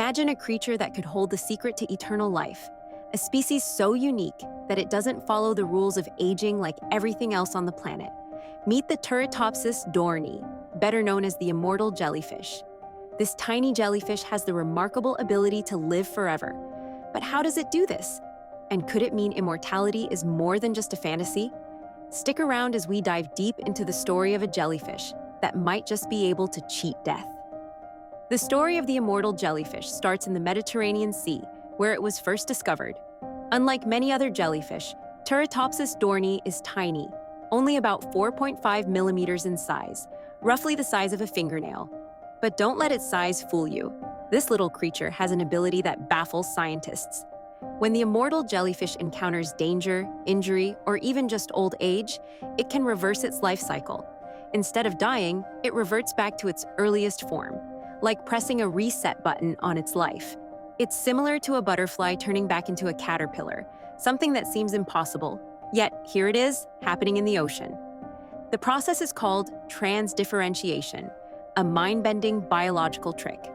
Imagine a creature that could hold the secret to eternal life, a species so unique that it doesn't follow the rules of aging like everything else on the planet. Meet the Turritopsis dohrnii, better known as the immortal jellyfish. This tiny jellyfish has the remarkable ability to live forever. But how does it do this? And could it mean immortality is more than just a fantasy? Stick around as we dive deep into the story of a jellyfish that might just be able to cheat death. The story of the immortal jellyfish starts in the Mediterranean Sea, where it was first discovered. Unlike many other jellyfish, Turritopsis dohrnii is tiny, only about 4.5 millimeters in size, roughly the size of a fingernail. But don't let its size fool you. This little creature has an ability that baffles scientists. When the immortal jellyfish encounters danger, injury, or even just old age, it can reverse its life cycle. Instead of dying, it reverts back to its earliest form, like pressing a reset button on its life. It's similar to a butterfly turning back into a caterpillar, something that seems impossible. Yet, here it is, happening in the ocean. The process is called transdifferentiation, a mind-bending biological trick.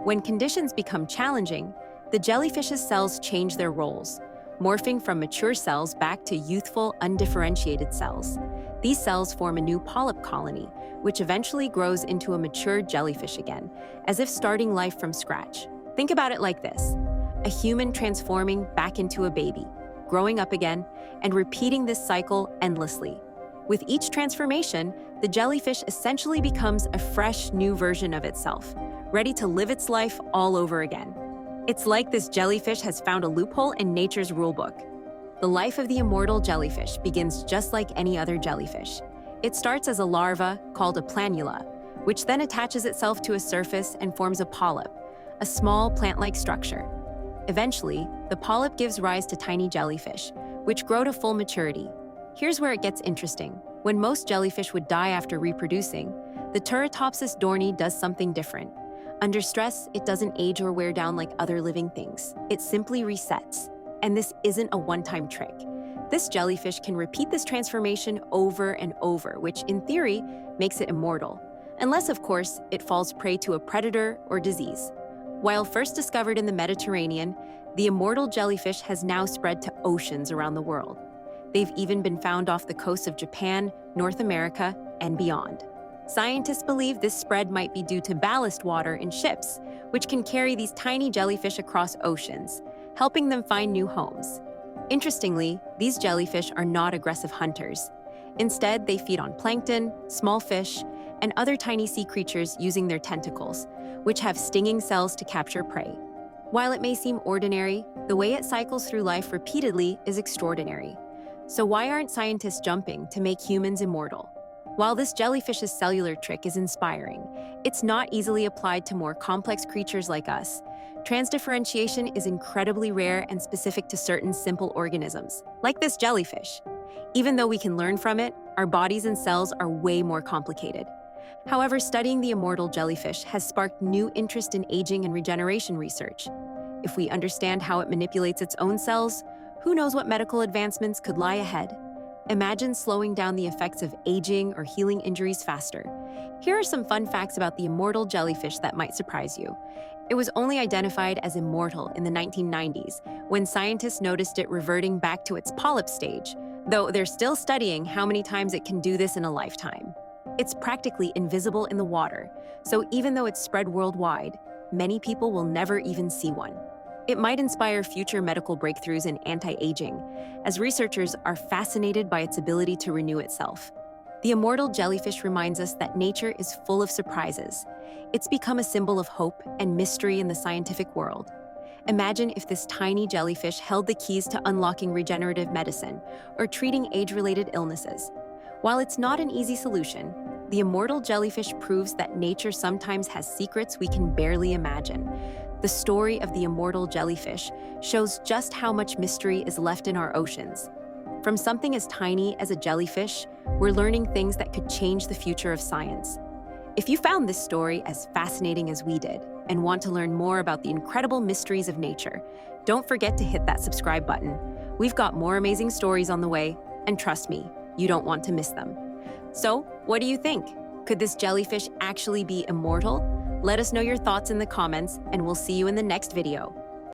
When conditions become challenging, the jellyfish's cells change their roles, morphing from mature cells back to youthful, undifferentiated cells. These cells form a new polyp colony, which eventually grows into a mature jellyfish again, as if starting life from scratch. Think about it like this: a human transforming back into a baby, growing up again, and repeating this cycle endlessly. With each transformation, the jellyfish essentially becomes a fresh, new version of itself, ready to live its life all over again. It's like this jellyfish has found a loophole in nature's rulebook. The life of the immortal jellyfish begins just like any other jellyfish. It starts as a larva called a planula, which then attaches itself to a surface and forms a polyp, a small plant-like structure. Eventually, the polyp gives rise to tiny jellyfish, which grow to full maturity. Here's where it gets interesting. When most jellyfish would die after reproducing, the Turritopsis dohrnii does something different. Under stress, it doesn't age or wear down like other living things. It simply resets. And this isn't a one-time trick. This jellyfish can repeat this transformation over and over, which in theory makes it immortal. Unless, of course, it falls prey to a predator or disease. While first discovered in the Mediterranean, the immortal jellyfish has now spread to oceans around the world. They've even been found off the coasts of Japan, North America, and beyond. Scientists believe this spread might be due to ballast water in ships, which can carry these tiny jellyfish across oceans, helping them find new homes. Interestingly, these jellyfish are not aggressive hunters. Instead, they feed on plankton, small fish, and other tiny sea creatures using their tentacles, which have stinging cells to capture prey. While it may seem ordinary, the way it cycles through life repeatedly is extraordinary. So why aren't scientists jumping to make humans immortal? While this jellyfish's cellular trick is inspiring, it's not easily applied to more complex creatures like us. Transdifferentiation is incredibly rare and specific to certain simple organisms, like this jellyfish. Even though we can learn from it, our bodies and cells are way more complicated. However, studying the immortal jellyfish has sparked new interest in aging and regeneration research. If we understand how it manipulates its own cells, who knows what medical advancements could lie ahead? Imagine slowing down the effects of aging or healing injuries faster. Here are some fun facts about the immortal jellyfish that might surprise you. It was only identified as immortal in the 1990s, when scientists noticed it reverting back to its polyp stage, though they're still studying how many times it can do this in a lifetime. It's practically invisible in the water, so even though it's spread worldwide, many people will never even see one. It might inspire future medical breakthroughs in anti-aging, as researchers are fascinated by its ability to renew itself. The immortal jellyfish reminds us that nature is full of surprises. It's become a symbol of hope and mystery in the scientific world. Imagine if this tiny jellyfish held the keys to unlocking regenerative medicine or treating age-related illnesses. While it's not an easy solution, the immortal jellyfish proves that nature sometimes has secrets we can barely imagine. The story of the immortal jellyfish shows just how much mystery is left in our oceans. From something as tiny as a jellyfish, we're learning things that could change the future of science. If you found this story as fascinating as we did and want to learn more about the incredible mysteries of nature, don't forget to hit that subscribe button. We've got more amazing stories on the way, and trust me, you don't want to miss them. So, what do you think? Could this jellyfish actually be immortal? Let us know your thoughts in the comments, and we'll see you in the next video.